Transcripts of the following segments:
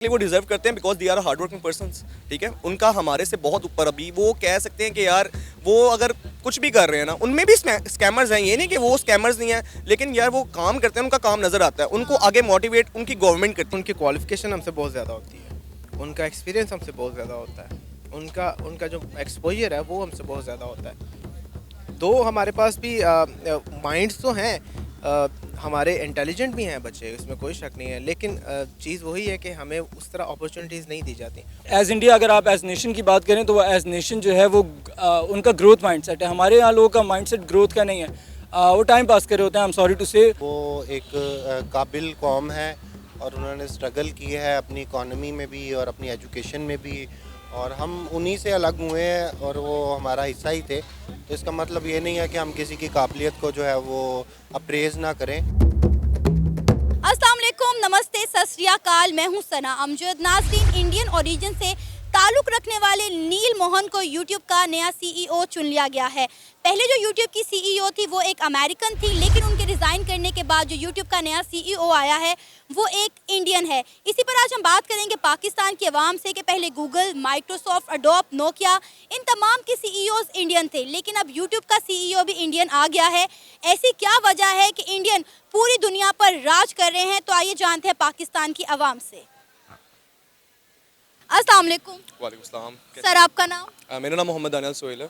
वो डिजर्व करते हैं because they are hard working persons, ठीक है। उनका हमारे से बहुत ऊपर, अभी वो कह सकते हैं कि यार वो अगर कुछ भी कर रहे हैं ना, उनमें भी स्कैमर्स हैं, ये नहीं कि वो स्कैमर्स नहीं हैं, लेकिन यार वो काम करते हैं, उनका काम नज़र आता है, उनको आगे मोटिवेट उनकी गवर्नमेंट करती है। उनकी क्वालिफिकेशन हमसे बहुत ज़्यादा होती है, उनका एक्सपीरियंस हमसे बहुत ज़्यादा होता है, उनका जो एक्सपोजर है वो हमसे बहुत ज़्यादा होता है। तो हमारे पास भी माइंड्स तो हैं, हमारे इंटेलिजेंट भी हैं बच्चे, इसमें कोई शक नहीं है, लेकिन चीज़ वही है कि हमें उस तरह अपॉर्चुनिटीज़ नहीं दी जाती। एज़ इंडिया अगर आप एज़ नेशन की बात करें तो वो एज़ नेशन जो है वो उनका ग्रोथ माइंडसेट है। हमारे यहाँ लोगों का माइंडसेट ग्रोथ का नहीं है, वो टाइम पास कर रहे होते हैं। आई एम सॉरी टू से। वो एक काबिल कौम है और उन्होंने स्ट्रगल की है अपनी इकॉनमी में भी और अपनी एजुकेशन में भी, और हम उन्हीं से अलग हुए हैं और वो हमारा हिस्सा ही थे। तो इसका मतलब ये नहीं है कि हम किसी की काबिलियत को जो है वो अप्रेज़ ना करें। अस्सलाम वालेकुम, नमस्ते, सत श्री अकाल। मैं हूं सना अमजद। नाज़रीन, इंडियन ओरिजिन से ताल्लुक़ रखने वाले नील मोहन को यूट्यूब का नया सीईओ चुन लिया गया है। पहले जो यूट्यूब की सीईओ थी वो एक अमेरिकन थी, लेकिन उनके रिज़ाइन करने के बाद जो यूट्यूब का नया सीईओ आया है वो एक इंडियन है। इसी पर आज हम बात करेंगे पाकिस्तान की आवाम से कि पहले गूगल, माइक्रोसॉफ्ट, अडोब, नोकिया, इन तमाम के सीईओज़ इंडियन थे, लेकिन अब यूट्यूब का सीईओ भी इंडियन आ गया है। ऐसी क्या वजह है कि इंडियन पूरी दुनिया पर राज कर रहे हैं? तो आइए जानते हैं पाकिस्तान की आवाम से। अस्सलाम वालेकुम। वालेकुम सलाम। सर, आपका नाम? मेरा नाम मोहम्मद अनिल सोहेल है।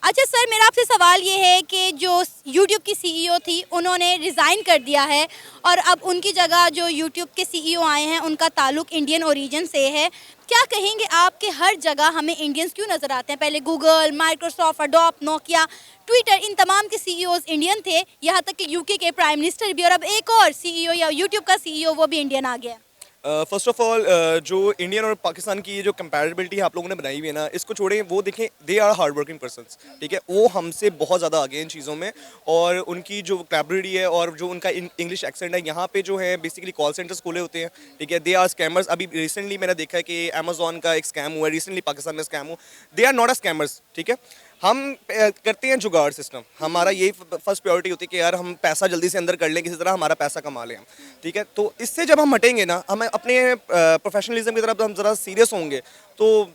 अच्छा सर, मेरा आपसे सवाल ये है कि जो यूट्यूब की सीईओ थी उन्होंने रिज़ाइन कर दिया है और अब उनकी जगह जो यूट्यूब के सीईओ आए हैं उनका ताल्लुक़ इंडियन ओरिजिन से है। क्या कहेंगे आप कि हर जगह हमें इंडियंस क्यों नज़र आते हैं? पहले Google, Microsoft, Adobe, Nokia, Twitter, इन तमाम के सीईओज़ इंडियन थे, यहाँ तक कि यूके के प्राइम मिनिस्टर भी, और अब एक और सीईओ या यूट्यूब का सीईओ वो भी इंडियन आ गया। फर्स्ट ऑफ ऑल, जो इंडियन और पाकिस्तान की ये जो कंपैरेबिलिटी आप लोगों ने बनाई हुई है ना, इसको छोड़ें, वो देखें, they are hard working persons, ठीक है। वो हमसे बहुत ज़्यादा आगे हैं इन चीज़ों में, और उनकी जो वोकैबुलरी है और जो उनका इंग्लिश एक्सेंट है, यहाँ पे जो है बेसिकली कॉल सेंटर्स खोले होते हैं, ठीक है। They are scammers. अभी रिसेंटली मैंने देखा है कि अमेजोन का एक स्कैम हुआ है, रिसेंटली पाकिस्तान में स्कैम हुआ। They are not a scammers, ठीक है। हम करते हैं जुगाड़ सिस्टम, हमारा यही फर्स्ट प्रायोरिटी होती है कि यार हम पैसा जल्दी से अंदर कर लें, किसी तरह हमारा पैसा कमा लें हम, ठीक है। तो इससे जब हम हटेंगे ना, हमें अपने प्रोफेशनलिज्म की तरफ हम ज़रा सीरियस होंगे, तो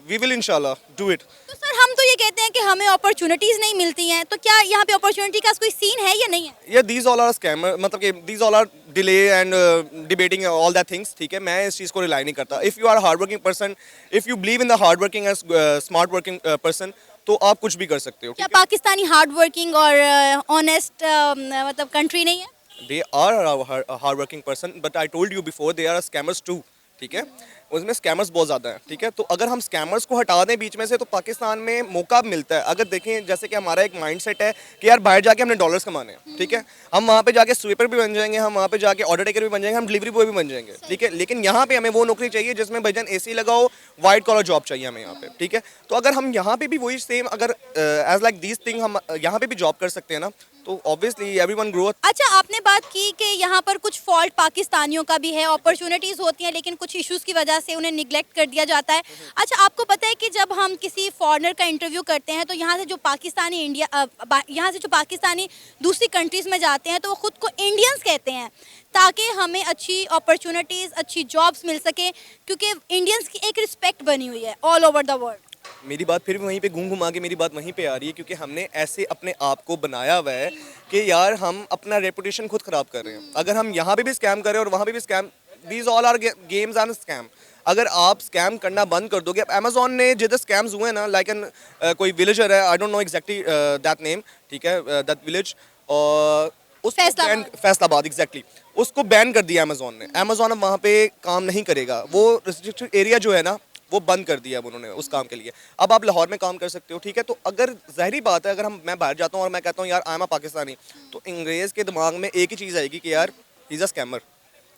वी विल इंशाल्लाह डू इट। तो सर, हम तो ये कहते हैं कि हमें अपॉर्चुनिटीज़ नहीं मिलती हैं, तो क्या यहाँ पे अपॉर्चुनिटी का कोई सीन है या नहीं है? या दीज ऑल आर स्कैमर, मतलब कि these all are delay and debating all that things, ठीक है। मैं इस चीज़ को रिलाई नहीं करता। If you are hard working person, if you believe in the hard working and smart working person, तो आप कुछ भी कर सकते हो। क्या पाकिस्तानी हार्ड वर्किंग और ऑनेस्ट मतलब कंट्री नहीं है? They are hard working person, but I told you before, they are scammers to, ठीक है। उसमें स्कैमर्स बहुत ज़्यादा हैं, ठीक है। तो अगर हम स्कैमर्स को हटा दें बीच में से, तो पाकिस्तान में मौका मिलता है। अगर देखें, जैसे कि हमारा एक माइंडसेट है कि यार बाहर जाके हमने डॉलर्स कमाने हैं, ठीक है। हम वहाँ पे जाके स्वीपर भी बन जाएंगे, हम वहाँ पे जाके ऑर्डर टेकर भी बन जाएंगे, हम डिलीवरी बॉय भी बन जाएंगे, ठीक है। लेकिन यहाँ पे हमें वो नौकरी चाहिए जिसमें भाईजान एसी लगाओ, वाइट कॉलर जॉब चाहिए हमें यहाँ पे, ठीक है। तो अगर हम यहाँ पे भी वही सेम, अगर एज लाइक दीज थिंग हम यहाँ पे भी जॉब कर सकते हैं ना, तो ऑब्वियसली एवरीवन ग्रो। अच्छा, आपने बात की कि यहाँ पर कुछ फॉल्ट पाकिस्तानियों का भी है, अपॉर्चुनिटीज़ होती हैं लेकिन कुछ इश्यूज़ की वजह से उन्हें निगलेक्ट कर दिया जाता है। अच्छा, आपको पता है कि जब हम किसी फॉरेनर का इंटरव्यू करते हैं तो यहाँ से जो पाकिस्तानी दूसरी कंट्रीज़ में जाते हैं तो वो ख़ुद को इंडियंस कहते हैं, ताकि हमें अच्छी अपॉर्चुनिटीज़, अच्छी जॉब्स मिल सके, क्योंकि इंडियंस की एक रिस्पेक्ट बनी हुई है ऑल ओवर द वर्ल्ड। मेरी बात फिर भी वहीं पे घूम के मेरी बात वहीं पे आ रही है, क्योंकि हमने ऐसे अपने आप को बनाया हुआ है कि यार हम अपना रेपुटेशन खुद ख़राब कर रहे हैं। अगर हम यहाँ पे भी स्कैम कर रहे हैं और वहाँ पे भी scam, these all are games and scam. अगर आप स्कैम करना बंद कर दोगे, अमेजोन ने जितने स्कैम्स हुए ना, लाइक एन कोई विलेजर है, I don't know exactly that name, ठीक है, दैट विलेज, और फैसलाबाद, एग्जैक्टली, उसको बैन कर दिया अमेजोन ने। अमेजोन अब वहाँ पे काम नहीं करेगा, वो रिस्ट्रिक्टेड एरिया जो है ना वो बंद कर दिया अब उन्होंने उस काम के लिए। अब आप लाहौर में काम कर सकते हो, ठीक है। तो अगर ज़ाहिरी बात है, अगर मैं बाहर जाता हूँ और मैं कहता हूँ यार आई एम अ पाकिस्तानी, तो अंग्रेज़ के दिमाग में एक ही चीज़ आएगी कि यार he is a scammer,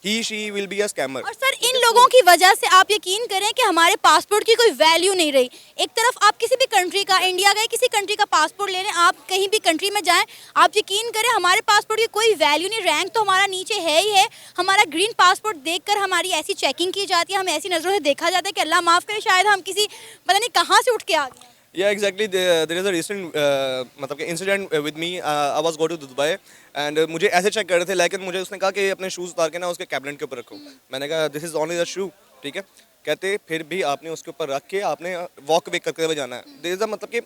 he she will be a scammer. और सर, इन लोगों की वजह से आप यकीन करें कि हमारे पासपोर्ट की कोई वैल्यू नहीं रही। एक तरफ आप किसी भी कंट्री का, इंडिया गए, किसी कंट्री का पासपोर्ट ले लें, आप कहीं भी कंट्री में जाएं, आप यकीन करें हमारे पासपोर्ट की कोई वैल्यू नहीं, रैंक तो हमारा नीचे है ही है। हमारा ग्रीन पासपोर्ट देखकर हमारी ऐसी चेकिंग की जाती है, हमें ऐसी नज़रों से देखा जाता है कि अल्लाह माफ़ करे, शायद हम किसी पता नहीं कहाँ से उठ के आ गए। Yeah, exactly. There is a recent मतलब कि incident with me. I was go to Dubai and मुझे ऐसे चेक कर रहे थे, लेकिन मुझे उसने कहा कि अपने शूज़ उतार के ना उसके कैबिनेट के ऊपर रखो। मैंने कहा this is only the shoe, ठीक है। कहते फिर भी आपने उसके ऊपर रख के आपने वॉक वे करते हुए जाना है। देयर इज़ अ मतलब कि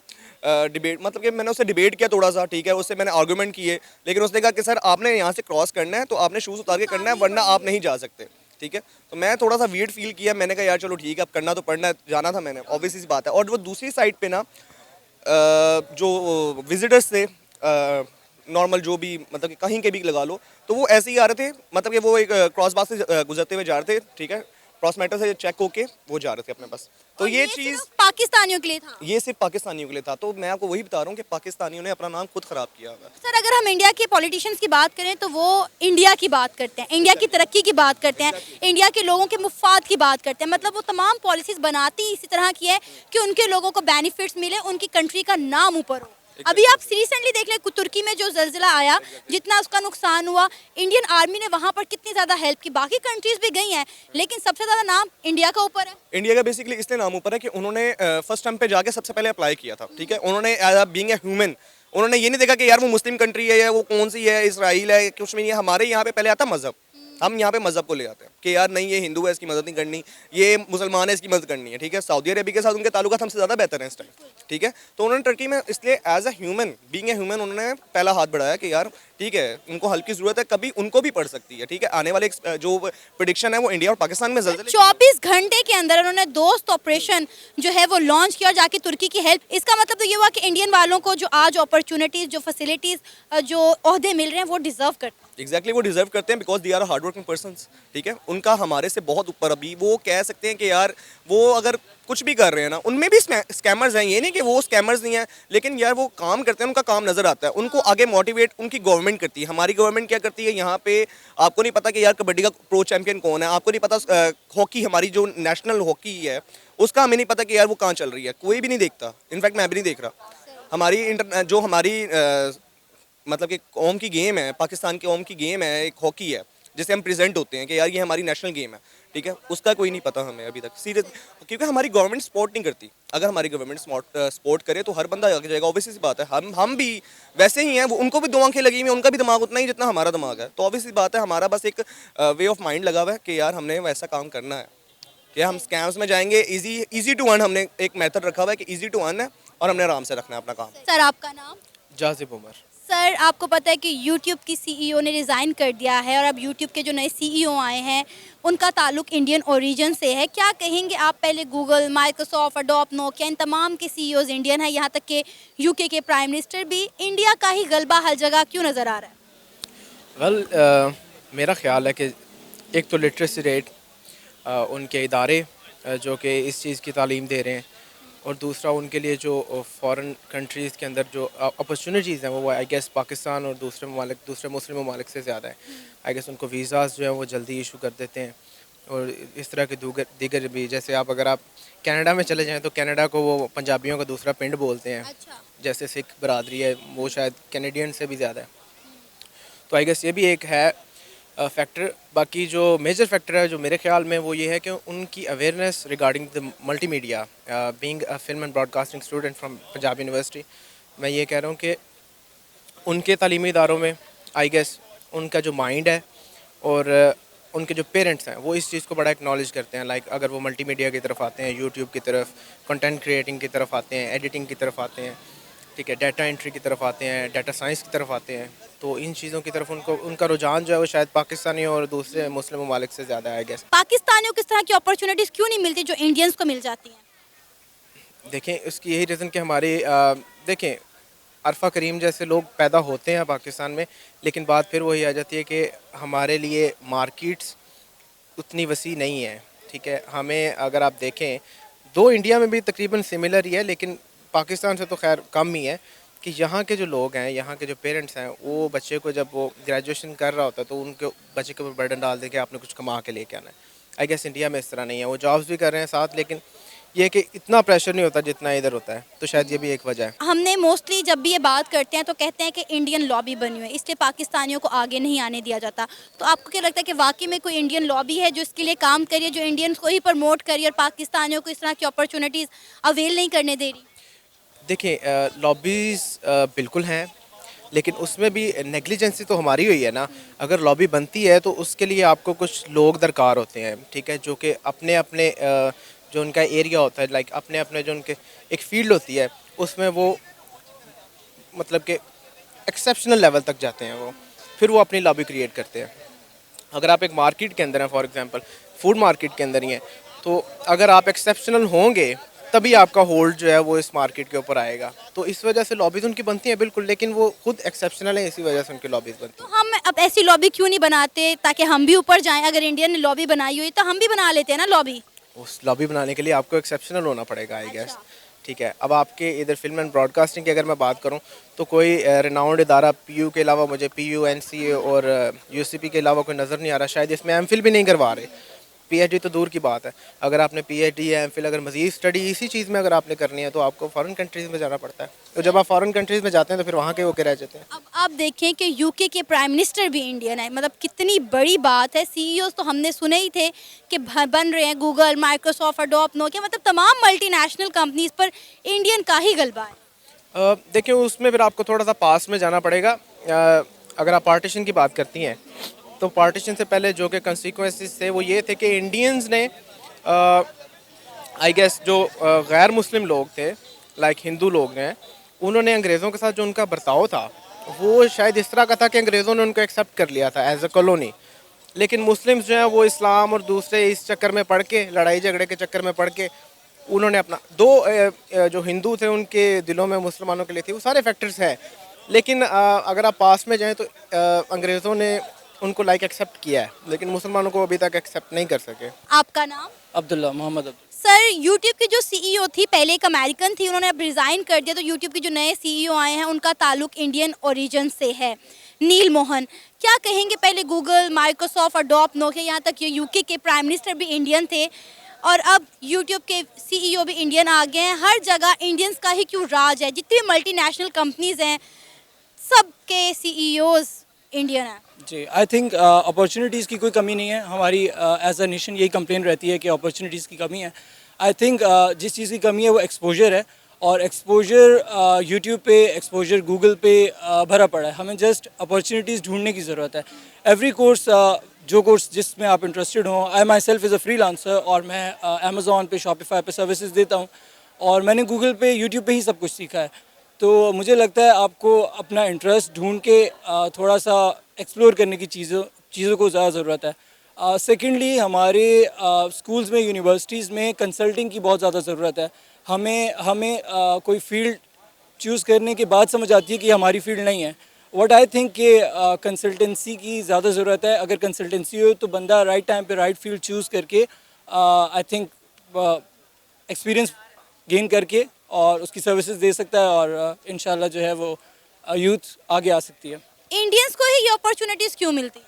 डिबेट, मतलब कि मैंने उससे डिबेट किया थोड़ा सा, ठीक है, उससे मैंने आर्गूमेंट किए, लेकिन उसने कहा कि सर आपने यहाँ से क्रॉस करना है तो आपने शूज़ उतार के करना है, वरना आप नहीं जा सकते, ठीक है। तो मैं थोड़ा सा वियर्ड फील किया, मैंने कहा यार चलो ठीक है, अब करना तो पड़ना है, जाना था मैंने, ऑब्वियस सी बात है। और वो दूसरी साइड पे ना जो विजिटर्स थे, नॉर्मल जो भी मतलब कि कहीं के भी लगा लो, तो वो ऐसे ही आ रहे थे, मतलब कि वो एक क्रॉस बार से गुजरते हुए जा रहे थे, ठीक है, क्रॉस मैटर से चेक होके वो जा रहे थे अपने पास। तो और ये सिर्फ चीज़ पाकिस्तानियों के लिए था। ये सिर्फ पाकिस्तानियों के लिए था। तो मैं आपको वही बता रहा हूँ कि पाकिस्तानियों ने अपना नाम खुद ख़राब किया हुआ है। सर अगर हम इंडिया के पॉलिटिशियंस की बात करें तो वो इंडिया की बात करते हैं, इंडिया की तरक्की की बात करते हैं, इंडिया के लोगों के मुफाद की बात करते हैं। मतलब वो तमाम पॉलिसीज बनाती ही इसी तरह की है कि उनके लोगों को बेनिफिट्स मिले, उनकी कंट्री का नाम ऊपर हो। अभी आप रिसेंटली देख लें तुर्की में जो जलजिला आया, जितना उसका नुकसान हुआ, इंडियन आर्मी ने वहां पर कितनी ज्यादा हेल्प की। बाकी कंट्रीज भी गई हैं, लेकिन सबसे ज्यादा नाम इंडिया का ऊपर है। इंडिया का बेसिकली इसलिए नाम ऊपर है कि उन्होंने फर्स्ट टाइम पे जाके सबसे पहले अप्लाई किया था, ठीक है। उन्होंने as a being a human, उन्होंने ये नहीं देखा कि यार वो मुस्लिम कंट्री है या वो कौन सी है, इसराइल है, कुछ भी नहीं है। हमारे यहाँ पे पहले आता मजहब, हम यहाँ पे मजहब को ले आते हैं कि यार नहीं ये हिंदू है, इसकी मदद नहीं करनी, ये मुसलमान है, इसकी मदद करनी है, ठीक है। सऊदी अरबिया के साथ उनके ताल्लुकात हमसे ज़्यादा बेहतर हैं इस टाइम, ठीक है। तो उन्होंने टर्की में इसलिए as a human, being a human, उन्होंने पहला हाथ बढ़ाया कि यार ठीक है, उनको हल्की ज़रूरत है, कभी उनको भी पड़ सकती है, ठीक है। आने वाले जो प्रेडिक्शन है वो इंडिया और पाकिस्तान में जल्द 24 घंटे के अंदर उन्होंने दोस्त ऑपरेशन जो है वो लॉन्च किया और जाके तुर्की की हेल्प। इसका मतलब तो ये हुआ कि इंडियन वालों को जो आज अपॉर्चुनिटीज, जो फैसिलिटीज, जो ओहदे मिल रहे हैं वो डिजर्व करते हैं। एग्जैक्टली वो डिजर्व करते हैं, because they are hard working persons, ठीक है। उनका हमारे से बहुत ऊपर, अभी वो कह सकते हैं कि यार वो अगर कुछ भी कर रहे हैं ना, उनमें भी स्कैमर्स हैं, ये नहीं कि वो स्कैमर्स नहीं हैं, लेकिन यार वो काम करते हैं, उनका काम नजर आता है, उनको आगे मोटिवेट उनकी गवर्नमेंट करती है। हमारी गवर्नमेंट क्या करती है, यहाँ पे आपको नहीं पता कि यार कबड्डी का प्रो चैंपियन कौन है, आपको नहीं पता हॉकी, हमारी जो नेशनल हॉकी है उसका हमें नहीं पता कि यार वो कहाँ चल रही है, कोई भी नहीं देखता। इनफैक्ट मैं भी नहीं देख रहा। हमारी जो हमारी मतलब कि कौम की गेम है, पाकिस्तान की कौम की गेम है, एक हॉकी है जिसे हम प्रेजेंट होते हैं कि यार ये हमारी नेशनल गेम है, ठीक है, उसका कोई नहीं पता हमें अभी तक, सीरियस, क्योंकि हमारी गवर्नमेंट सपोर्ट नहीं करती। अगर हमारी गवर्नमेंट सपोर्ट करे तो हर बंदा आगे जाएगा, ऑब्वियसली सी बात है। हम भी वैसे ही हैं, उनको भी दो आंखें लगी हुई हैं, उनका भी दिमाग उतना ही जितना हमारा दिमाग है। तो ऑब्वियसली बात है, हमारा बस एक वे ऑफ माइंड लगा हुआ है कि यार हमने वैसा काम करना है कि हम स्कैम्स में जाएंगे, ईजी टू अर्न, हमने एक मेथड रखा हुआ है कि ईजी टू अर्न है और हमने आराम से रखना है अपना काम। सर आपका नाम? जाजिब उमर। सर आपको पता है कि YouTube की CEO ने रिज़ाइन कर दिया है और अब YouTube के जो नए CEO आए हैं उनका ताल्लुक इंडियन ओरिजिन से है। क्या कहेंगे आप? पहले गूगल, माइक्रोसॉफ्ट, एडोब, नोकिया, इन तमाम के CEOs इंडियन हैं, यहाँ तक कि UK के प्राइम मिनिस्टर भी। इंडिया का ही गलबा हर जगह क्यों नज़र आ रहा है? वेल मेरा ख्याल है कि एक तो लिटरेसी रेट, उनके इदारे जो कि इस चीज़ की तालीम दे रहे हैं, और दूसरा उनके लिए जो फॉरेन कंट्रीज़ के अंदर जो अपॉर्चुनिटीज़ हैं वो आई गेस पाकिस्तान और दूसरे मुस्लिम ममालिक से ज़्यादा है। आई गेस उनको वीज़ाज़ जो हैं वो जल्दी इशू कर देते हैं, और इस तरह के दीगर भी, जैसे आप कनाडा में चले जाएं तो कनाडा को वो पंजाबियों का दूसरा पिंड बोलते हैं। अच्छा। जैसे सिख बरादरी है वो शायद कैनेडियन से भी ज़्यादा है। तो आई गेस ये भी एक है फैक्टर। बाकी जो मेजर फैक्टर है जो मेरे ख्याल में वो ये है कि उनकी awareness regarding the multimedia. Being a film and broadcasting student from Punjab university, मैं ये कह रहा हूँ कि उनके तालीमी इदारों में आई गेस उनका जो माइंड है और उनके जो पेरेंट्स हैं वो इस चीज़ को बड़ा एक्नॉलेज करते हैं। लाइक अगर वो मल्टीमीडिया की तरफ आते हैं, यूट्यूब की तरफ, कंटेंट क्रिएटिंग की तरफ आते हैं, एडिटिंग की तरफ आते हैं, ठीक है, डाटा एंट्री की तरफ आते हैं, डाटा साइंस की तरफ आते हैं, तो इन चीज़ों की तरफ उनका रुझान जो है वो शायद पाकिस्तानी और दूसरे मुस्लिम ममालिक से ज़्यादा है। गैस पाकिस्तानियों को इस तरह की अपॉर्चुनिटीज़ क्यों नहीं मिलती जो इंडियंस को मिल जाती हैं? देखें, उसकी यही रीज़न कि हमारी देखें अरफा करीम जैसे लोग पैदा होते हैं पाकिस्तान में, लेकिन बात फिर वही आ जाती है कि हमारे लिए मार्केट्स उतनी वसी नहीं है, ठीक है। हमें अगर आप देखें, दो इंडिया में भी तकरीबन सिमिलर ही है, लेकिन पाकिस्तान से तो खैर कम ही है, कि यहाँ के जो लोग हैं, यहाँ के जो पेरेंट्स हैं, वो बच्चे को जब वो ग्रेजुएशन कर रहा होता है तो उनके बच्चे के ऊपर बर्डन डाल दें कि आपने कुछ कमा के लेके आना है। आई गेस इंडिया में इस तरह नहीं है, वो जॉब्स भी कर रहे हैं साथ, लेकिन ये कि इतना प्रेशर नहीं होता जितना इधर होता है। तो शायद ये भी एक वजह है। हमने मोस्टली जब भी ये बात करते हैं तो कहते हैं कि इंडियन लॉबी बनी हुई है, इसलिए पाकिस्तानियों को आगे नहीं आने दिया जाता। तो आपको क्या लगता है कि वाकई में कोई इंडियन लॉबी है जो इसके लिए काम कर रही है, जो इंडियंस को ही प्रमोट कर रही है और पाकिस्तानियों को इस तरह की अपॉर्चुनिटीज़ अवेल नहीं करने दे रही? देखिए लॉबीज़ बिल्कुल हैं, लेकिन उसमें भी नेग्लिजेंसी तो हमारी हुई है ना। अगर लॉबी बनती है तो उसके लिए आपको कुछ लोग दरकार होते हैं, ठीक है, जो कि अपने अपने जो उनका एरिया होता है, लाइक अपने अपने जो उनके एक फील्ड होती है, उसमें वो मतलब कि एक्सेप्शनल लेवल तक जाते हैं वो, फिर वो अपनी लॉबी क्रिएट करते हैं। अगर आप एक मार्केट के अंदर हैं, फॉर एग्जांपल फूड मार्केट के अंदर ही हैं, तो अगर आप एक्सेप्शनल होंगे तभी आपका होल्ड जो है वो इस मार्केट के ऊपर आएगा। तो इस वजह से लॉबीज़ उनकी बनती हैं बिल्कुल, लेकिन वो खुद एक्सेप्शनल है, इसी वजह से उनकी लॉबीज़ बनती हैं। तो हम अब ऐसी लॉबी क्यों नहीं बनाते ताकि हम भी ऊपर जाएं? अगर इंडियन ने लॉबी बनाई हुई तो हम भी बना लेते हैं ना लॉबी। उस लॉबी बनाने के लिए आपको एक्सेप्शनल होना पड़ेगा, आई गेस। ठीक है, अब आपके इधर फिल्म एंड ब्रॉडकास्टिंग की अगर मैं बात करूं तो कोई रिनाउंड इदारा पीयू के अलावा, मुझे पीयू एनसीए और यूसीपी के अलावा कोई नज़र नहीं आ रहा। शायद इसमें एमफिल भी नहीं करवा रहे, पीएचडी तो दूर की बात है। अगर आपने पीएचडी या एमफिल अगर मज़ीद स्टडी इसी चीज़ में अगर आपने करनी है तो आपको फॉरेन कंट्रीज़ में जाना पड़ता है। तो जब आप फॉरेन कंट्रीज़ में जाते हैं तो फिर वहाँ के होके रह जाते हैं। अब आप देखें कि यूके के प्राइम मिनिस्टर भी इंडियन है, मतलब कितनी बड़ी बात है। सीईओज तो हमने सुने ही थे कि बन रहे हैं, गूगल, माइक्रोसॉफ्ट, अडोब, नोकिया, मतलब तमाम मल्टीनेशनल कंपनीज पर इंडियन का ही गलबा है। देखिए उसमें फिर आपको थोड़ा सा पास में जाना पड़ेगा। अगर आप पार्टीशन की बात करती हैं तो पार्टीशन से पहले जो कि कंसिक्वेंसेस थे वो ये थे कि इंडियंस ने आई गेस जो गैर मुस्लिम लोग थे, लाइक हिंदू लोग हैं, उन्होंने अंग्रेज़ों के साथ जो उनका बर्ताव था वो शायद इस तरह का था कि अंग्रेज़ों ने उनको एक्सेप्ट कर लिया था एज अ कॉलोनी। लेकिन मुस्लिम्स जो हैं वो इस्लाम और दूसरे इस चक्कर में पड़ के, लड़ाई झगड़े के चक्कर में पड़ के, उन्होंने अपना जो हिंदू थे उनके दिलों में मुसलमानों के लिए थी, वो सारे फैक्टर्स हैं। लेकिन अगर आप पास में जाएं तो अंग्रेज़ों ने उनको लाइक एक्सेप्ट किया है, लेकिन मुसलमानों को अभी तक एक्सेप्ट नहीं कर सके। आपका नाम? अब्दुल्ला, मोहम्मद अब्दुल्ला। सर, यूट्यूब की जो सीईओ थी पहले एक अमेरिकन थी, उन्होंने अब रिज़ाइन कर दिया, तो यूट्यूब के जो नए सीईओ आए हैं उनका ताल्लुक इंडियन ओरिजिन से है, नील मोहन। क्या कहेंगे, पहले गूगल, माइक्रोसॉफ्ट, अडोब, नोकिया, यहाँ तक कि यूके के प्राइम मिनिस्टर भी इंडियन थे और अब यूट्यूब के सीईओ भी इंडियन आ गए हैं। हर जगह इंडियंस का ही क्यों राज है? जितनी मल्टीनेशनल कंपनीज हैं सब के सीईओज इंडियन हैं। जी, आई थिंक अपॉर्चुनिटीज़ की कोई कमी नहीं है। हमारी एज अ नेशन यही कंप्लेन रहती है कि अपॉर्चुनिटीज़ की कमी है। आई थिंक जिस चीज़ की कमी है वो एक्सपोजर है, और एक्सपोजर यूट्यूब पे, एक्सपोजर गूगल पे भरा पड़ा है। हमें जस्ट अपॉर्चुनिटीज़ ढूंढने की ज़रूरत है। एवरी कोर्स जो कोर्स जिसमें आप इंटरेस्टेड हों, I myself is a freelancer और मैं अमेज़ॉन पे, शॉपिफाई पे सर्विसेज देता हूँ, और मैंने गूगल पे, यूट्यूब पे ही सब कुछ सीखा है। तो मुझे लगता है आपको अपना इंटरेस्ट ढूंढ के थोड़ा सा एक्सप्लोर करने की चीज़ों को ज़्यादा ज़रूरत है। सेकेंडली, हमारे स्कूल्स में, यूनिवर्सिटीज़ में कंसल्टिंग की बहुत ज़्यादा ज़रूरत है। हमें कोई फील्ड चूज़ करने के बाद समझ आती है कि हमारी फील्ड नहीं है। व्हाट आई थिंक कि कंसल्टेंसी की ज़्यादा ज़रूरत है। अगर कंसल्टेंसी हो तो बंदा राइट टाइम पे राइट फील्ड चूज़ करके आई थिंक एक्सपीरियंस गेन करके और उसकी सर्विसेज दे सकता है, और इंशाल्लाह जो है वो यूथ आगे आ सकती है। इंडियंस को ही ये अपॉर्चुनिटीज़ क्यों मिलती हैं?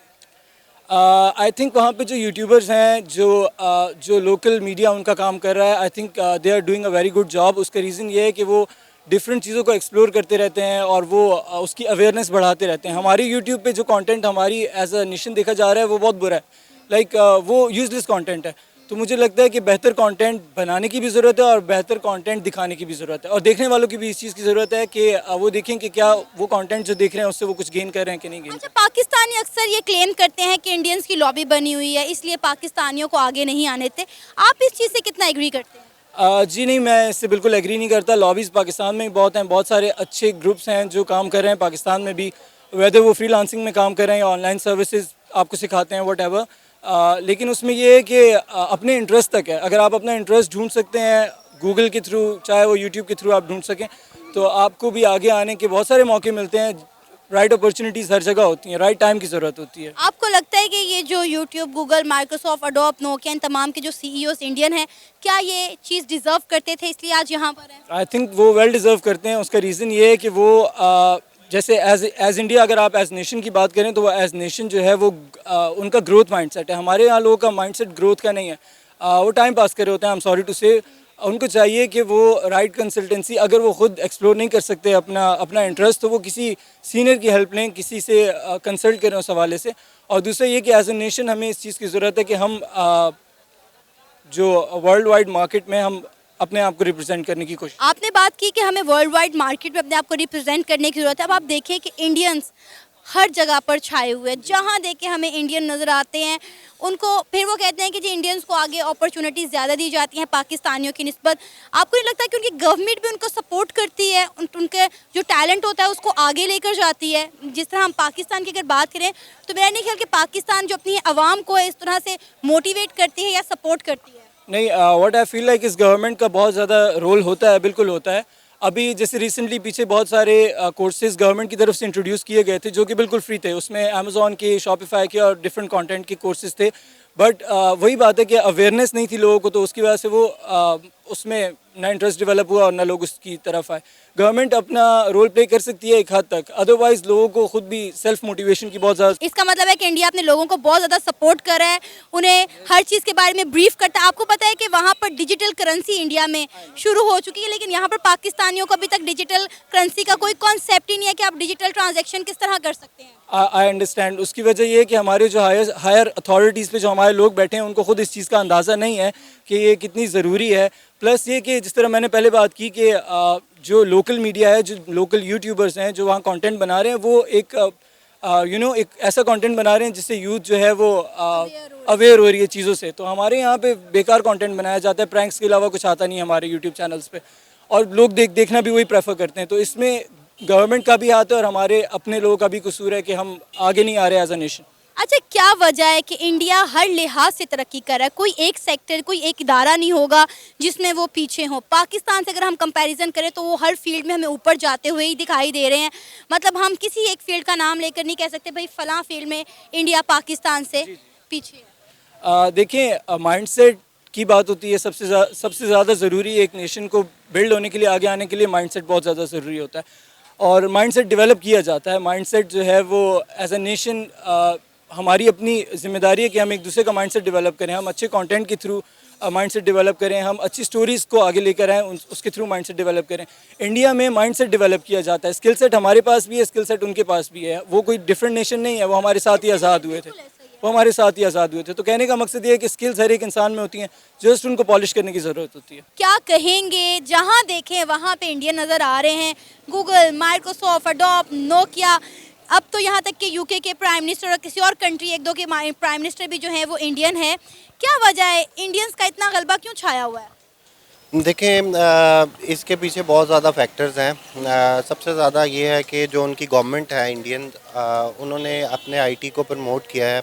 आई थिंक वहाँ पे जो यूट्यूबर्स हैं, जो लोकल मीडिया उनका काम कर रहा है, I think they are doing a very good job. उसका रीज़न ये है कि वो डिफरेंट चीज़ों को एक्सप्लोर करते रहते हैं और वो उसकी अवेयरनेस बढ़ाते रहते हैं। हमारी यूट्यूब पे जो कंटेंट हमारी एज अ नेशन देखा जा रहा है वो बहुत बुरा है, लाइक वो यूजलेस कंटेंट है। तो मुझे लगता है कि बेहतर कंटेंट बनाने की भी ज़रूरत है और बेहतर कंटेंट दिखाने की भी ज़रूरत है, और देखने वालों की भी इस चीज़ की ज़रूरत है कि वो देखें कि क्या वो कंटेंट जो देख रहे हैं उससे वो कुछ गेन कर रहे हैं कि नहीं गेन। अच्छा, पाकिस्तानी अक्सर ये क्लेम करते हैं कि इंडियंस की लॉबी बनी हुई है, इसलिए पाकिस्तानियों को आगे नहीं आने देते। आप इस चीज़ से कितना एग्री करते हैं? जी नहीं, मैं इससे बिल्कुल एग्री नहीं करता। लॉबीज़ पाकिस्तान में बहुत हैं, बहुत सारे अच्छे ग्रुप्स हैं जो काम कर रहे हैं पाकिस्तान में भी, वेदर वो फ्रीलांसिंग में काम कर रहे हैं या ऑनलाइन सर्विसेज आपको सिखाते हैं, वट एवर। लेकिन उसमें ये है कि अपने इंटरेस्ट तक है। अगर आप अपना इंटरेस्ट ढूंढ सकते हैं गूगल के थ्रू, चाहे वो यूट्यूब के थ्रू आप ढूंढ सकें, तो आपको भी आगे आने के बहुत सारे मौके मिलते हैं। राइट अपॉर्चुनिटीज़ हर जगह होती हैं, राइट टाइम की ज़रूरत होती है। आपको लगता है कि ये जो YouTube, Google, Microsoft, Adobe, Nokia, इन तमाम के जो सीईओज इंडियन हैं, क्या ये चीज़ डिज़र्व करते थे इसलिए आज यहाँ पर हैं? आई थिंक वो वेल डिज़र्व करते हैं। उसका रीज़न ये है कि वो जैसे एज इंडिया, अगर आप एज नेशन की बात करें तो वो एज नेशन जो है वो उनका ग्रोथ माइंडसेट है। हमारे यहाँ लोगों का माइंडसेट ग्रोथ का नहीं है, वो टाइम पास कर रहे होते हैं। आई एम सॉरी टू से, उनको चाहिए कि वो राइट कंसल्टेंसी, अगर वो खुद एक्सप्लोर नहीं कर सकते अपना इंटरेस्ट, तो वो किसी सीनियर की हेल्प लें, किसी से कंसल्ट करें उस हवाले से। और दूसरा ये कि एज ए नेशन हमें इस चीज़ की ज़रूरत है कि हम जो वर्ल्ड वाइड मार्केट में हम अपने आप को रिप्रेजेंट करने की कोशिश। आपने बात की कि हमें वर्ल्ड वाइड मार्केट में अपने आप को रिप्रेजेंट करने की ज़रूरत है। अब आप देखें कि इंडियंस हर जगह पर छाए हुए हैं, जहाँ देखें हमें इंडियन नज़र आते हैं। उनको फिर वो कहते हैं कि जी इंडियंस को आगे अपॉर्चुनिटीज़ ज़्यादा दी जाती हैं पाकिस्तानियों की निस्बत। आपको नहीं लगता कि उनकी गवर्नमेंट भी उनको सपोर्ट करती है, उनके जो टैलेंट होता है उसको आगे लेकर जाती है? जिस तरह हम पाकिस्तान की अगर बात करें तो मेरा नहीं ख्याल कि पाकिस्तान जो अपनी आवाम को है इस तरह से मोटिवेट करती है या सपोर्ट करती है। नहीं, व्हाट आई फील लाइक इस गवर्नमेंट का बहुत ज़्यादा रोल होता है, बिल्कुल होता है। अभी जैसे रिसेंटली पीछे बहुत सारे कोर्सेज गवर्नमेंट की तरफ से इंट्रोड्यूस किए गए थे जो कि बिल्कुल फ्री थे। उसमें अमेज़ॉन के, शॉपिफाई के और डिफरेंट कंटेंट के कोर्सेज थे। बट वही बात है कि अवेयरनेस नहीं थी लोगों को, तो उसकी वजह से वो उसमें ना इंटरेस्ट डेवलप हुआ और ना लोग उसकी तरफ आए। गवर्नमेंट अपना रोल प्ले कर सकती है एक हद तक, अदरवाइज लोगों को खुद भी सेल्फ मोटिवेशन की बहुत ज़्यादा। इसका मतलब है कि इंडिया अपने लोगों को बहुत ज़्यादा सपोर्ट कर रहा है, उन्हें हर चीज़ के बारे में ब्रीफ करता है। आपको पता है कि वहाँ पर डिजिटल करेंसी इंडिया में शुरू हो चुकी है, लेकिन यहाँ पर पाकिस्तानियों को अभी तक डिजिटल करेंसी का कोई कॉन्सेप्ट ही नहीं है कि आप डिजिटल ट्रांजैक्शन किस तरह कर सकते हैं। I understand. उसकी वजह ये है कि हमारे जो हायर अथॉरिटीज़ पे जो हमारे लोग बैठे हैं उनको खुद इस चीज़ का अंदाज़ा नहीं है कि ये कितनी ज़रूरी है। प्लस ये कि जिस तरह मैंने पहले बात की कि जो लोकल मीडिया है, जो लोकल यूट्यूबर्स हैं जो वहाँ कंटेंट बना रहे हैं, वो एक एक ऐसा कंटेंट बना रहे हैं जिससे यूथ जो है वो अवेयर हो रही है चीज़ों से। तो हमारे यहाँ पे बेकार कंटेंट बनाया जाता है, प्रैंक्स के अलावा कुछ आता नहीं है हमारे यूट्यूब चैनल्स पे, और लोग देखना भी वही प्रेफर करते हैं। तो इसमें गवर्नमेंट का भी हाथ है और हमारे अपने लोगों का भी कसूर है कि हम आगे नहीं आ रहे एज अ नेशन। अच्छा, क्या वजह है कि इंडिया हर लिहाज से तरक्की कर रहा है? कोई एक सेक्टर, कोई एक इदारा नहीं होगा जिसमें वो पीछे हो। पाकिस्तान से अगर हम कंपैरिजन करें तो वो हर फील्ड में हमें ऊपर जाते हुए ही दिखाई दे रहे हैं। मतलब हम किसी एक फील्ड का नाम लेकर नहीं कह सकते भाई फलां फील्ड में इंडिया पाकिस्तान से पीछे है। देखिए, माइंडसेट की बात होती है। सबसे ज़्यादा ज़रूरी एक नेशन को बिल्ड होने के लिए, आगे आने के लिए माइंडसेट बहुत ज़्यादा ज़रूरी होता है, और माइंडसेट डेवलप किया जाता है। माइंडसेट जो है वो एज अ नेशन हमारी अपनी जिम्मेदारी है कि हम एक दूसरे का माइंडसेट डेवलप करें, हम अच्छे कंटेंट के थ्रू माइंडसेट डेवलप करें, हम अच्छी स्टोरीज़ को आगे लेकर आएँ, उसके थ्रू माइंडसेट डेवलप करें। इंडिया में माइंडसेट डेवलप किया जाता है, स्किल सेट हमारे पास भी है, स्किल सेट उनके पास भी है। वो कोई डिफरेंट नेशन नहीं है, वो हमारे साथ ही आज़ाद हुए थे, तो कहने का मकसद ये है कि स्किल्स हर एक इंसान में होती हैं, जस्ट उनको पॉलिश करने की ज़रूरत होती है। क्या कहेंगे, जहाँ देखें वहाँ पे इंडियन नज़र आ रहे हैं। गूगल, माइक्रोसॉफ्ट, अडोब, नोकिया, अब तो यहाँ तक कि यूके के प्राइम मिनिस्टर और किसी और कंट्री एक दो के प्राइम मिनिस्टर भी जो है वो इंडियन है। क्या वजह है, इंडियंस का इतना गलबा क्यों छाया हुआ है? देखें, इसके पीछे बहुत ज़्यादा फैक्टर्स हैं। सबसे ज़्यादा ये है कि जो उनकी गवर्नमेंट है इंडियन, उन्होंने अपने आईटी को प्रमोट किया है,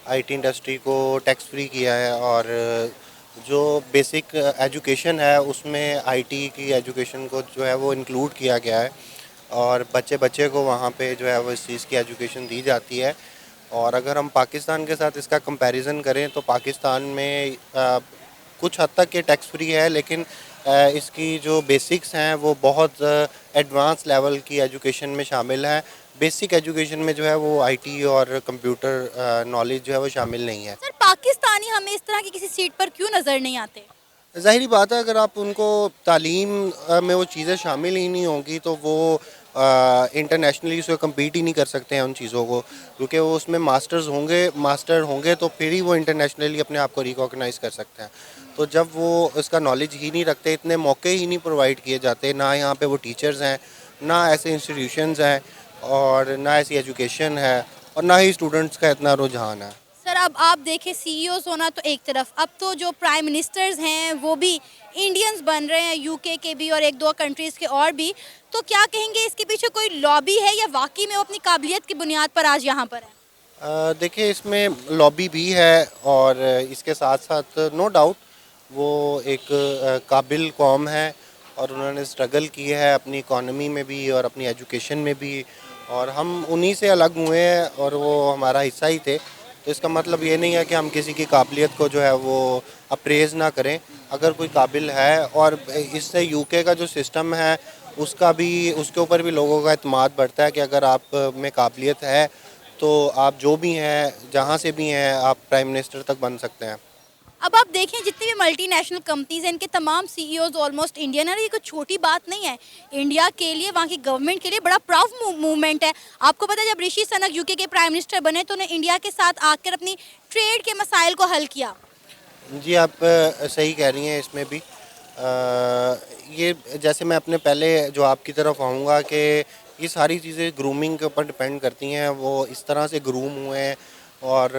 आईटी इंडस्ट्री को टैक्स फ्री किया है, और जो बेसिक एजुकेशन है उसमें आईटी की एजुकेशन को जो है वो इंक्लूड किया गया है, और बच्चे को वहाँ पे जो है वो इस चीज़ की एजुकेशन दी जाती है। और अगर हम पाकिस्तान के साथ इसका कंपैरिजन करें तो पाकिस्तान में कुछ हद तक ये टैक्स फ्री है, लेकिन इसकी जो बेसिक्स हैं वो बहुत एडवांस लेवल की एजुकेशन में शामिल है। बेसिक एजुकेशन में जो है वो आईटी और कंप्यूटर नॉलेज जो है वो शामिल नहीं है। सर, पाकिस्तानी हमें इस तरह की किसी सीट पर क्यों नज़र नहीं आते? ज़ाहिरी बात है, अगर आप उनको तालीम में वो चीज़ें शामिल ही नहीं होंगी तो वो इंटरनेशनली उसको कम्पीट ही नहीं कर सकते हैं उन चीज़ों को, क्योंकि वो उसमें मास्टर होंगे तो फिर ही वो इंटरनेशनली अपने आप को रिकॉग्नाइज़ कर सकते हैं। तो जब वो इसका नॉलेज ही नहीं रखते, इतने मौके ही नहीं प्रोवाइड किए जाते, ना यहाँ पे वो टीचर्स हैं, ना ऐसे इंस्टीट्यूशंस हैं, और ना ऐसी एजुकेशन है, और ना ही स्टूडेंट्स का इतना रुझान है। सर, अब आप देखें सीईओज होना तो एक तरफ, अब तो जो प्राइम मिनिस्टर्स हैं वो भी इंडियंस बन रहे हैं, यूके के भी और एक दो कंट्रीज़ के और भी। तो क्या कहेंगे, इसके पीछे कोई लॉबी है या वाकई में वो अपनी काबिलियत की बुनियाद पर आज यहाँ पर है? देखिए, इसमें लॉबी भी है, और इसके साथ साथ नो डाउट वो एक काबिल कौम है, और उन्होंने स्ट्रगल की है अपनी इकॉनमी में भी और अपनी एजुकेशन में भी, और हम उन्हीं से अलग हुए हैं और वो हमारा हिस्सा ही थे। तो इसका मतलब ये नहीं है कि हम किसी की काबिलियत को जो है वो अप्रेज़ ना करें। अगर कोई काबिल है, और इससे यूके का जो सिस्टम है उसके ऊपर भी लोगों का एतमाद बढ़ता है कि अगर आप में काबिलियत है तो आप जो भी हैं, जहाँ से भी हैं, आप प्राइम मिनिस्टर तक बन सकते हैं। अब आप देखें जितनी भी मल्टीनेशनल कंपनीज हैं, इनके तमाम सीईओज ऑलमोस्ट इंडियन है। ये कोई छोटी बात नहीं है, इंडिया के लिए, वहाँ की गवर्नमेंट के लिए बड़ा प्राउड मूवमेंट है। आपको पता है जब ऋषि सनक यूके के प्राइम मिनिस्टर बने तो उन्होंने इंडिया के साथ आकर अपनी ट्रेड के मसाइल को हल किया। जी, आप सही कह रही हैं। इसमें भी ये जैसे मैं अपने पहले जो आपकी तरफ आऊँगा कि ये सारी चीज़ें ग्रूमिंग के ऊपर डिपेंड करती हैं। वो इस तरह से ग्रूम हुए हैं और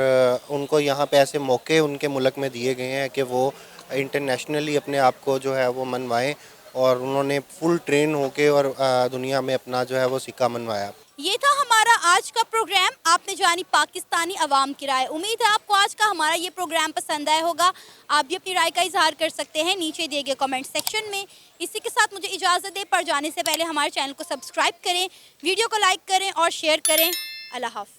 उनको यहाँ पे ऐसे मौके उनके मुल्क में दिए गए हैं कि वो इंटरनेशनली अपने आप को जो है वो मनवाएं, और उन्होंने फुल ट्रेन होके और दुनिया में अपना जो है वो सिक्का मनवाया। ये था हमारा आज का प्रोग्राम। आपने जानी पाकिस्तानी अवाम की राय। उम्मीद है आपको आज का हमारा ये प्रोग्राम पसंद आया होगा। आप भी अपनी राय का इजहार कर सकते हैं नीचे दिए गए कमेंट सेक्शन में। इसी के साथ मुझे इजाज़त दे, पर जाने से पहले हमारे चैनल को सब्सक्राइब करें, वीडियो को लाइक करें और शेयर करें। अल्लाह हाफ़िज़।